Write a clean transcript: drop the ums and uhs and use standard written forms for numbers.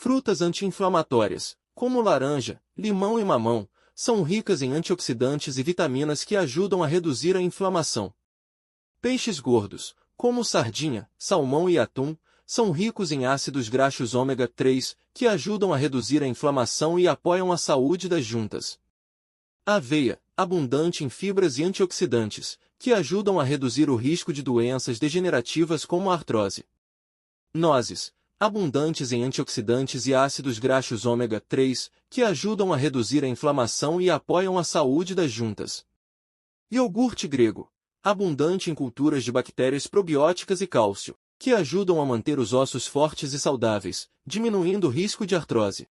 Frutas anti-inflamatórias, como laranja, limão e mamão, são ricas em antioxidantes e vitaminas que ajudam a reduzir a inflamação. Peixes gordos, como sardinha, salmão e atum, são ricos em ácidos graxos ômega 3, que ajudam a reduzir a inflamação e apoiam a saúde das juntas. Aveia, abundante em fibras e antioxidantes, que ajudam a reduzir o risco de doenças degenerativas como a artrose. Nozes, abundantes em antioxidantes e ácidos graxos ômega 3, que ajudam a reduzir a inflamação e apoiam a saúde das juntas. Iogurte grego, abundante em culturas de bactérias probióticas e cálcio, que ajudam a manter os ossos fortes e saudáveis, diminuindo o risco de artrose.